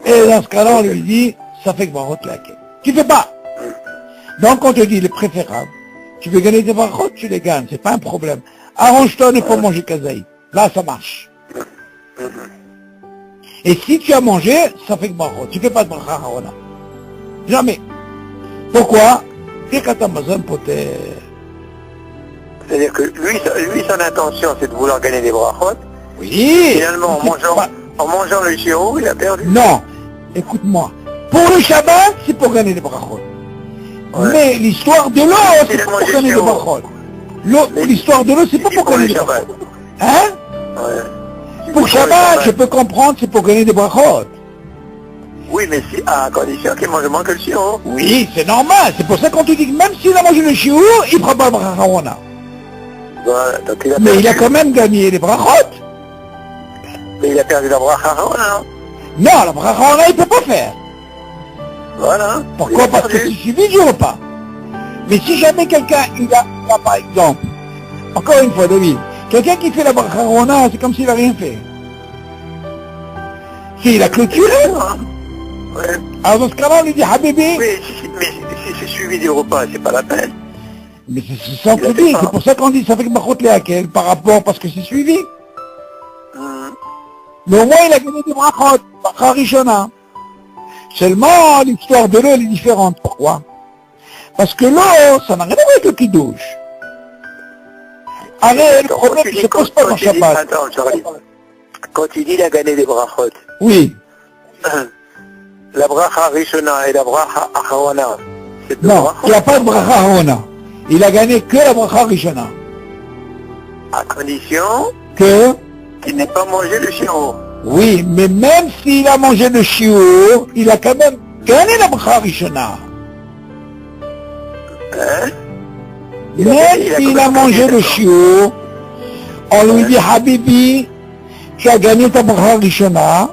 Et dans ce cas-là, on lui dit, ça fait brachot laquelle. Tu fais pas. Donc on te dit, il est préférable. Tu veux gagner des brachot, tu les gagnes, c'est pas un problème. Arrange-toi de ne pas manger kazaït. Là, ça marche. Et si tu as mangé, ça fait que brachot. Tu fais pas de bracha rona. Jamais. Pourquoi? Birkat Amazon poter. C'est-à-dire que lui, son intention, c'est de vouloir gagner des brachot. Oui. Finalement, en mangeant le chiot, il a perdu. Non. Écoute-moi. Pour le Shabbat, c'est pour gagner des brachot. Ouais. Mais l'histoire de l'eau, c'est Il a pas pour mangé gagner des chiot. brachot. L'histoire de l'eau, c'est pas pour pour gagner le des brachot. Shabbat. Hein? Ouais. Pour Shabbat, je peux comprendre, c'est pour gagner des brachot. Oui, mais si, à condition qu'il mange moins que le chiour. Oui, c'est normal. C'est pour ça qu'on te dit que même s'il a mangé le chiour, il ne prend pas le bracha Harona. Voilà, donc il a Mais perdu. il a quand même gagné les brachot. Mais il a perdu la bracha Harona. Non, la bracha Harona, il ne peut pas faire. Voilà. Pourquoi? Il a Parce que perdu. c'est suivi du repas. Mais si jamais quelqu'un, il a par exemple, encore une fois, David, quelqu'un qui fait la bracha Harona, c'est comme s'il n'a rien fait. S'il a clôturé, Ouais. alors dans ce cas-là, on lui dit, Habibi, Mais si c'est suivi du repas, c'est pas la peine. mais c'est ça Il a qu'on fait dit, pas. c'est pour ça qu'on dit, ça fait que Brachot Léakel, par rapport, parce que c'est suivi. Hum. Mais au moins, il a gagné des brachot, bracha Rishona. Seulement, l'histoire de l'eau, elle est différente. Pourquoi? Parce que l'eau, ça n'a rien à voir avec le kidouche. Allez, le problème, il ne se pose pas dans Shabbat. Attends, Charlie. Quand il dit il a gagné des brachot, Oui. la bracha Rishona et la bracha Acharona, c'est deux Non, brachot. il n'y a pas de bracha Harona. Il a gagné que la bracha Rishona. À condition Que, qu'il n'ait pas mangé le chiour. oui, mais même s'il a mangé le chiour, il a quand même gagné la bracha Rishona. Hein? Même s'il a mangé le chiour, on lui dit, Habibi, tu as gagné ta bracha Rishona,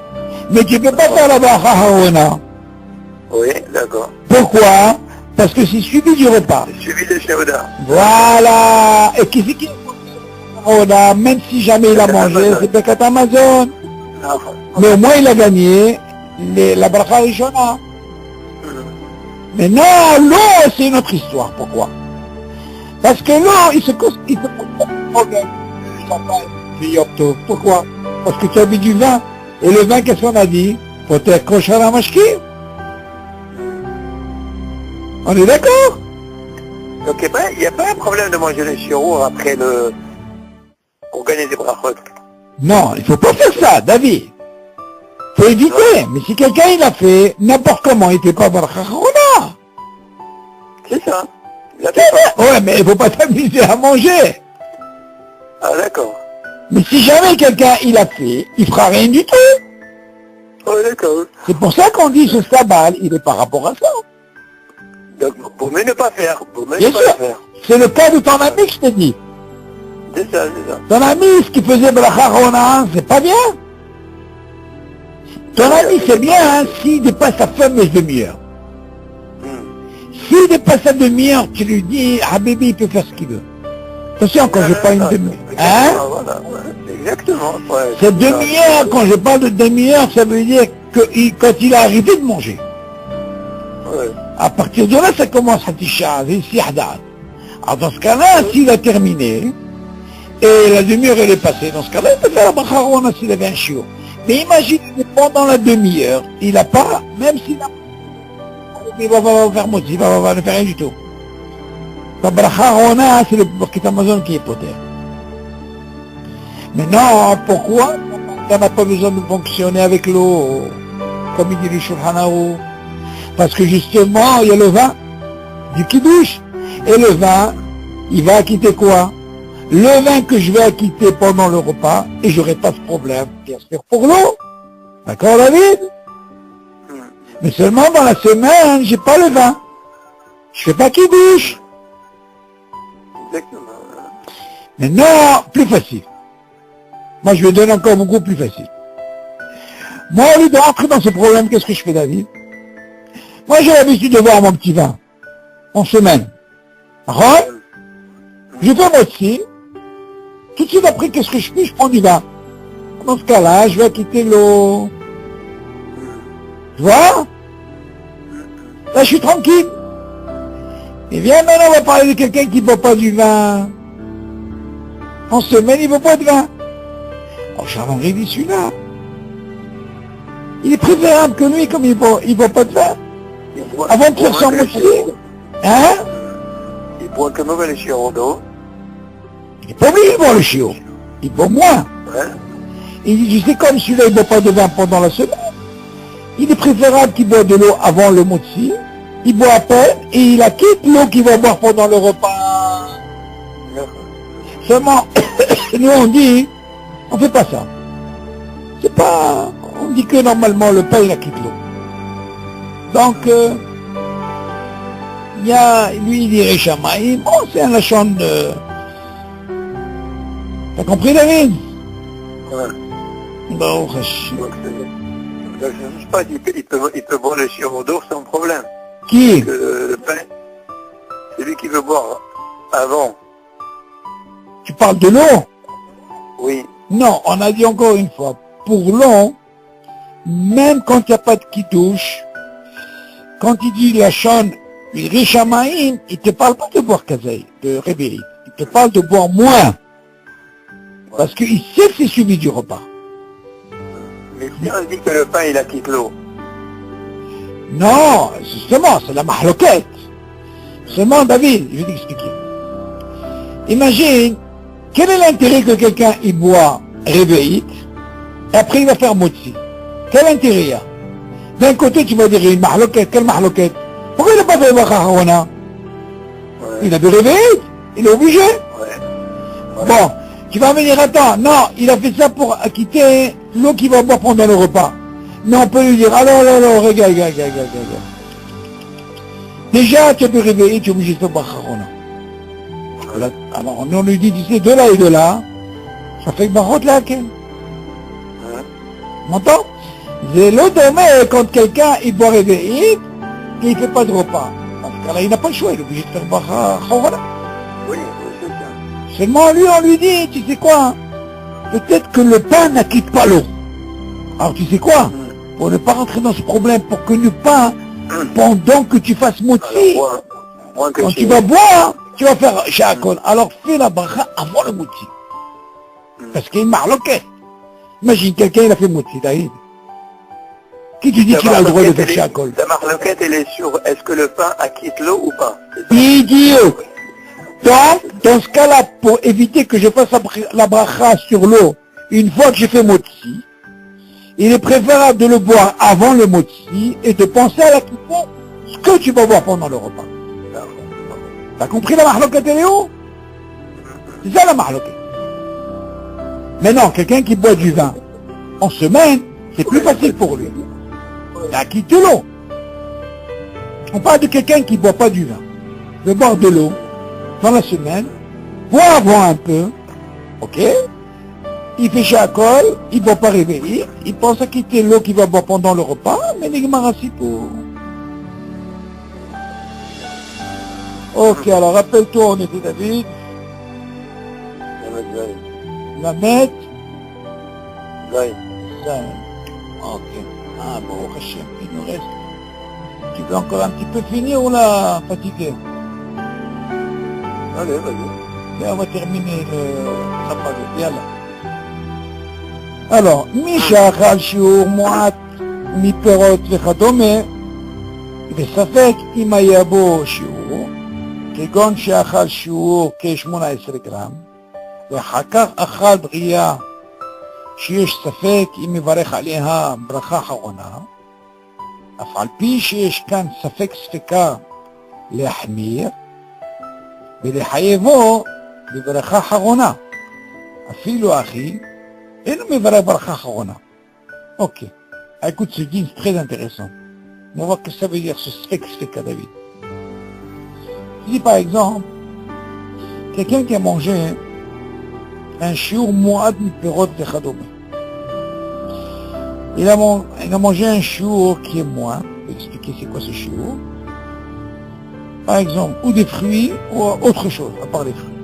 mais tu ne peux pas faire la bracha Harona. Oui, d'accord. Pourquoi? Parce que c'est suivi du repas. Suivi de Sheuda. Voilà. Et qui c'est qui Harona, même si jamais il a mangé, c'est Bekat Amazon. Mais au moins il a gagné la bracha Rishona. Maintenant, l'eau, c'est une autre histoire. Pourquoi? Parce que l'eau, il se pose pas de problème. Pourquoi? Parce que tu as bu du vin. Et le vin, qu'est-ce qu'on a dit? Faut être kosher à mashki. On est d'accord? Donc il n'y a pas un problème de manger le chiour après le... pour gagner des brachot. Non, il faut pas faire ça, David. Faut éviter. Mais si quelqu'un il a fait n'importe comment, il fait pas bracha Harona. C'est ça. Il a fait pas. Ouais, mais il faut pas s'amuser à manger. Ah d'accord. Mais si jamais quelqu'un il a fait, il fera rien du tout. Oh d'accord. C'est pour ça qu'on dit ce sabbat, il est par rapport à ça. Donc pour mieux ne pas faire. Pour mieux Bien ne pas sûr. le faire. C'est le cas de ton ami que je t'ai dit. C'est ça, c'est ça. Ton ami, ce qui faisait bracha Harona, c'est pas bien. Ton ami, c'est bien, hein, s'il dépasse sa fameuse demi-heure. S'il dépasse sa demi-heure, tu lui dis, Habibi, il peut faire ce qu'il veut. Attention, quand je parle une demi-heure. Hein? Voilà, ouais. Exactement. Ouais, Cette demi-heure, quand je parle de demi-heure, ça veut dire que quand il a arrêté de manger. Ouais. À partir de là, ça commence à tisha, c'est haddad. Alors dans ce cas-là, s'il a terminé, et la demi-heure elle est passée, dans ce cas-là, il peut faire la bracha Harona s'il avait un chiot. Mais imaginez, pendant la demi-heure, il n'a pas, même s'il a... Il va faire moti, il va ne faire rien du tout. La bracha Harona, c'est le Birkat Amazon qui est poter. Maintenant, pourquoi on n'a pas besoin de fonctionner avec l'eau, comme il dit le Shulchan Aruch? Parce que justement, il y a le vin du kiddush. Et le vin, il va acquitter quoi? Le vin que je vais acquitter pendant le repas, et j'aurai pas ce problème, bien sûr, pour l'eau. D'accord, David? Mais seulement dans la semaine, j'ai pas le vin. Je fais pas kiddush. Exactement. Maintenant, plus facile. Moi, je vais donner encore beaucoup plus facile. Moi, au lieu de rentrer dans ce problème, qu'est-ce que je fais, David? Moi, j'ai l'habitude de boire mon petit vin en semaine. D'accord? Je fais moti. Tout de suite après, qu'est-ce que je fais? Je prends du vin. Dans ce cas-là, je vais quitter l'eau. Tu vois? Là, je suis tranquille. Et viens maintenant, on va parler de quelqu'un qui ne boit pas du vin. En semaine, il ne boit pas de vin. Oh, Charles-Henri dit celui-là. Il est préférable que lui, comme il ne boit pas de vin. Avant de faire son moitié. Hein? Il boit que mauvais le chiour d'eau. Il n'est pas obligé de boire le chiot. Il boit moins. Ouais. Il dit, tu sais, comme celui-là, il ne boit pas de vin pendant la semaine. Il est préférable qu'il boive de l'eau avant le moti. Il boit à peine et il acquitte l'eau qu'il va boire pendant le repas. Seulement, nous on dit, on ne fait pas ça. C'est pas... On dit que normalement le pain il a quitté l'eau. Donc, il y a, lui il dit Rishamaïm, bon c'est un lachon de... T'as compris David? Ouais. Bon, Hashem. Donc, je ne sais pas, il peut boire le sirop d'eau sans problème. Qui? Le pain, c'est lui qui veut boire avant. Tu parles de l'eau? Oui. Non, on a dit encore une fois, pour l'eau, même quand il n'y a pas de kidouche, quand il dit la chaîne, il Rishamaïm, il te parle pas de boire kazaï, de réveiller. Il te parle de boire moins. Parce qu'il sait que c'est suivi du repas. Mais si on dit que le pain il a quitté l'eau. Non, justement, c'est la mahloquette. Seulement, David, je vais t'expliquer. Imagine, quel est l'intérêt que quelqu'un il boit réveillite, et après il va faire motzi? Quel intérêt il y a? D'un côté, tu vas dire une mahloquette, quelle mahloquette? Pourquoi il n'a pas fait Bacharouna? Il avait réveillite, il est obligé. Ouais. Bon, tu vas me dire, attends, non, il a fait ça pour acquitter l'eau qu'il va boire pendant le repas. Mais on peut lui dire, alors, regarde. Déjà, tu as pu réveiller, tu es obligé de faire Bacharouna. Alors, on lui dit, tu sais, de là et de là, ça fait Bachot là, quel? M'entends? C'est l'autre, mais quand quelqu'un, il boit réveiller, et il ne fait pas de repas. Parce que là, il n'a pas le choix, il est obligé de faire Bacharouna. Oui, c'est ça. Seulement lui, on lui dit, tu sais quoi? Peut-être que le pain n'acquitte pas l'eau. Alors tu sais quoi? Pour ne pas rentrer dans ce problème, pour que le pain, pendant que tu fasses motzi, quand tu vas boire, tu vas faire shakol. Alors fais la bracha avant le motzi. Parce qu'il y a une marloquette. Imagine, quelqu'un il a fait motzi, David. Qui te dit qu'il a le droit de faire shakol? La marloquette, elle est sur est-ce que le pain acquitte l'eau ou pas? Idiot! Donc, dans ce cas-là, pour éviter que je fasse la bracha sur l'eau, une fois que j'ai fait motzi, il est préférable de le boire avant le motzi et de penser à la question ce que tu vas boire pendant le repas. T'as compris la mahloquette elle est où? C'est ça la mahloquette. Maintenant, quelqu'un qui boit du vin en semaine, c'est plus facile pour lui. Il a quitté l'eau. On parle de quelqu'un qui ne boit pas du vin. Il veut boire de l'eau dans la semaine, boire avant un peu, ok? Il fait shakol, il ne va pas réveiller, il pense à quitter l'eau qu'il va boire pendant le repas, mais les marassis pour... Ok, alors rappelle-toi, on était David. La mettre. Ok. Ah bon, Hachem, il nous reste. Tu veux encore un petit peu finir ou là, fatigué? Allez, vas-y. Et on va terminer le sapado. Yalla. Alors, Misha Achal Shiur Mu'at Miperot וכדומה, וספק אם היה בו שיעור, כגון שאכל שיעור כ-18 גרם, ואחר כך אכל בריאה שיש ספק אם מברך עליה ברכה אחרונה, אף על פי שיש כאן ספק ספקה להחמיר, ולחייבו בברכה אחרונה, אפילו אחי, אינו מברך ברכה אחרונה. Ok. Écoute, ce dit c'est très intéressant. On va voir ce que ça veut dire, ce sfek-sfeka, David. Je dis par exemple, quelqu'un qui a mangé un shiur mu'ad miperot vechadome. Il a mangé un shiur qui est moins. Je vais expliquer c'est quoi ce shiur. Par exemple, ou des fruits, ou autre chose, à part les fruits.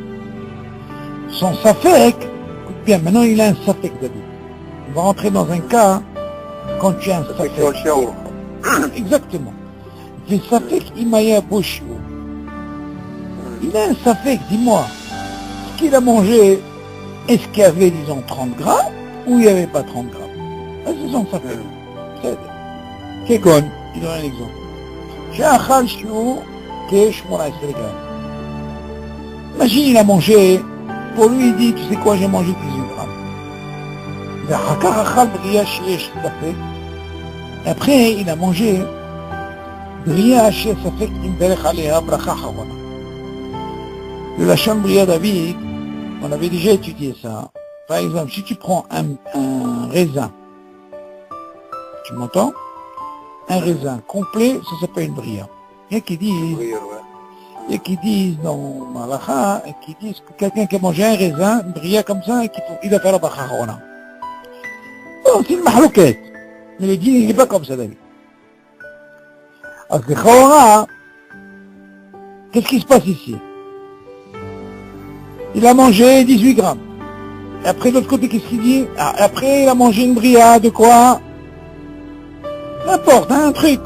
Son safek, écoute bien, maintenant il a un safek, David. On va rentrer dans un cas, quand tu as un safek. Exactement. C'est safek imaya boshu. Il a un safek, dis-moi. Ce qu'il a mangé, est-ce qu'il y avait, disons, 30 grammes, ou il n'y avait pas 30 grammes? Ah, c'est son safek. C'est Kegon, il donne un exemple. J'ai un chal shiur, qui est 18 grammes. Imagine, il a mangé, pour lui, il dit, tu sais quoi, j'ai mangé 18 grammes. Après, il a mangé Bria chez Safek Imberech Alea Bracha Harona. Le Lachon Bria David, on avait déjà étudié ça. Par exemple, si tu prends un raisin Tu m'entends? Un raisin complet, ça s'appelle une bria. Il y a qui disent, Oui, ouais. il y a qui disent dans Malacha, et qui disent que quelqu'un qui a mangé un raisin, une bria comme ça, et qu'il doit faire la bracha Chorona. Bon, c'est une mahlouquette. Mais les dînes, il n'est pas comme ça, David. Parce que Chorona, qu'est-ce qui se passe ici? Il a mangé 18 grammes. Et après, de l'autre côté, qu'est-ce qu'il dit? Après, il a mangé une bria, de quoi? N'importe, hein, un truc.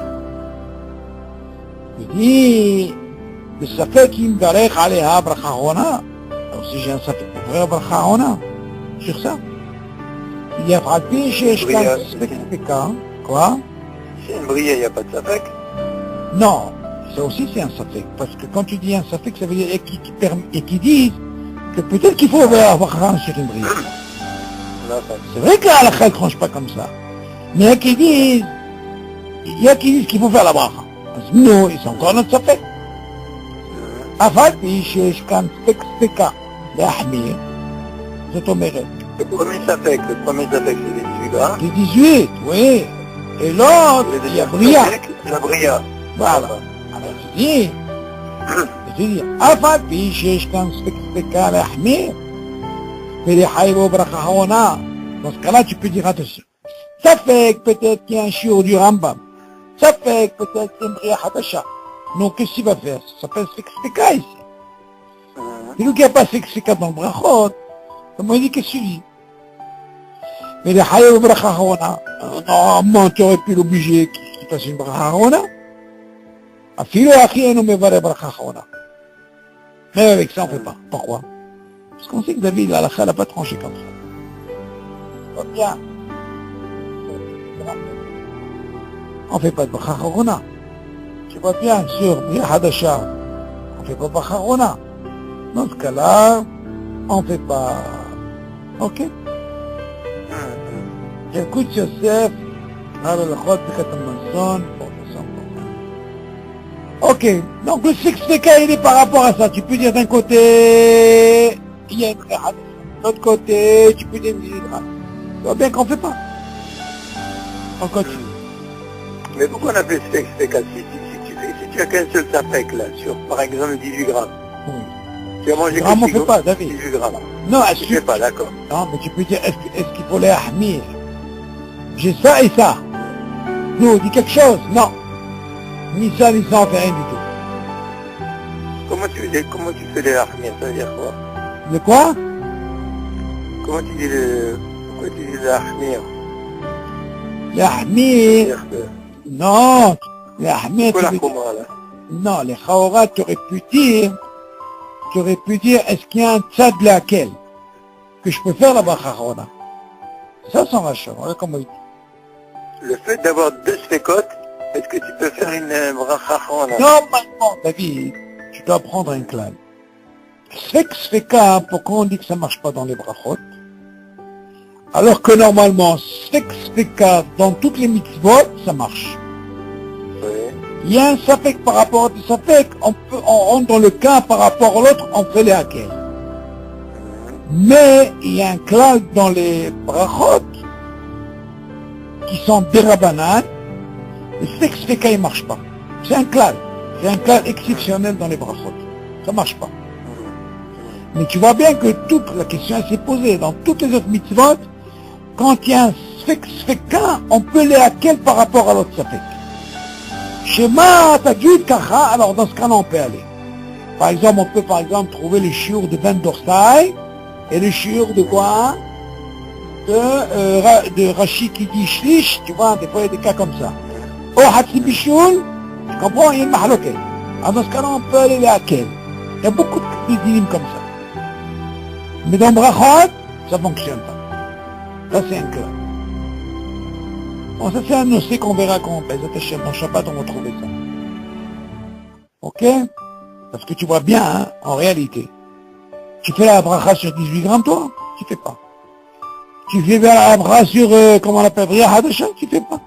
Il dit, le safek im darech aleha bracha Chorona. Alors si j'ai un safek pour faire bracha Chorona, sur ça. Il y a frappé chez Eshkan Speka. Quoi? C'est une bria, il n'y a pas de safek. Non, ça aussi c'est un safek. Parce que quand tu dis un safek, ça veut dire et qui disent que peut-être qu'il faut faire bracha Chorona sur une bria. C'est vrai que la halakha ne tranche pas comme ça. Mais il y a qui disent qu'il faut faire la bracha. Non, c'est encore notre safek. Afal שיש כאן ספק להחמיר, זאת אומרת. Le premier safek c'est les 18 grammes. Les 18, oui. Et l'autre, il y a bria. La bria. Voilà. Alors je dis, afal שיש כאן ספק להחמיר, ולחייבו ברכה Chorona. Dans ce cas-là, tu peux dire attention. Ça fait que peut-être qu'il y a un shiur du Rambam. Ça fait que peut-être qu'il y a une bria hadasha. Donc, qu'est-ce qu'il va faire? Ça s'appelle Speka ici. Et donc, il n'y a pas Speka dans le brachot. Comment il dit, qu'est-ce que tu dis? Mais les Haïm bracha Chorona, normalement, tu aurais pu l'obliger qu'il fasse une bracha Chorona. Afilo achi eno mevare bracha Chorona. Mais avec ça, on ne fait pas. Pourquoi? Parce qu'on sait que David, la halakha, n'a pas tranché comme ça. Pas bien. On ne fait pas de bracha Chorona. Tu vois bien, sur Bria Hadasha, on ne fait pas bracha Chorona. Dans ce cas-là, on ne fait pas. Ok? Écoute Yosef, Haralachot, Bekat Manson, pour ok, donc le Speka, il est par rapport à ça. Tu peux dire d'un côté, il y a une Bria Hadasha. De l'autre côté, tu peux dire une Bria. Tu vois bien qu'on ne fait pas. On continue. Mais pourquoi on appelle Speka si tu as qu'un seul safek là, sur par exemple 18 grammes. Oui. Tu as mangé Grammes, on ne fait pas, David. 18 grammes. Non, Tu ne fais pas, d'accord. Non, mais tu peux dire, est-ce qu'il faut les ahmir? J'ai ça et ça. Nous, dis quelque chose. Non. Ni ça, on fait rien du tout. Comment tu fais les ahmir? Ça veut dire quoi? De quoi? Pourquoi tu dis les ahmir? Les ahmir. Non. Les ahmir, Pourquoi la Khomra là? non, les Chorona, tu aurais pu dire, est-ce qu'il y a un tzad laquelle que je peux faire la bracha Chorona? Ça, c'est un rachat. Voilà comment il dit. Le fait d'avoir deux sfekot, est-ce que tu peux faire une bracha Chorona? Normalement, David, tu dois prendre un clan. Speka, pourquoi on dit que ça marche pas dans les brachot? Alors que normalement, Speka, dans toutes les mitzvot, ça marche. Oui. Il y a un safek par rapport à des safek, on rentre dans le cas par rapport à l'autre, on fait les hakel. Mais il y a un clal dans les brachot qui sont des rabanan, le Speka il marche pas. C'est un clal exceptionnel dans les brachot. Ça marche pas. Mais tu vois bien que toute la question s'est posée dans toutes les autres mitzvot, quand il y a un Speka, on peut les hakel par rapport à l'autre safek. Shema Tagid Kacha, alors dans ce cas-là, on peut aller. Par exemple, on peut trouver les shiur de Ben Dorsai et les shiur de quoi? De Rashi qui dit Shlish, tu vois, des fois il y a des cas comme ça. Ou Hatsi Bishul, tu comprends, il y a une mahloquet. Alors dans ce cas-là, on peut aller les hakel. Il y a beaucoup de dinim comme ça. Mais dans Brachot, ça fonctionne pas. Ça c'est un cas. Bon, ça c'est un dossier qu'on verra quand on pèse. Dans Shabbat, on va trouver ça. Ok? Parce que tu vois bien, hein, en réalité. Tu fais la bracha sur 18 grammes, toi? Tu fais pas. Tu fais la bracha sur, comment on appelle, Bria Hadasha? Tu fais pas.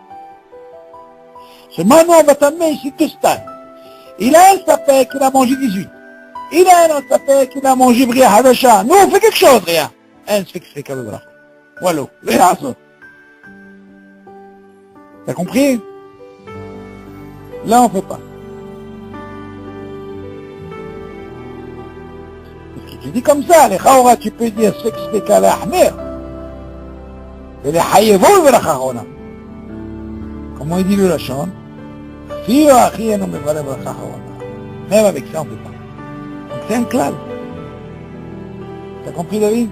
Seulement, nous, on va t'amener ici deux stades. Il a un sapek, il a mangé 18. Il a un autre sapek, il a mangé Bria Hadasha. Nous, on fait quelque chose, rien. Un spek, voilà. Voilà. T'as compris? Là, on fait pas. Parce que tu dis comme ça, les Khaoura, tu peux dire Sfek à la Ahmer. Et les Hayevol de la Khahona. Comment il dit le Lachon? Fio Achie no me vale la Khahona. Même avec ça, on peut pas. Donc c'est un clal. T'as compris, David?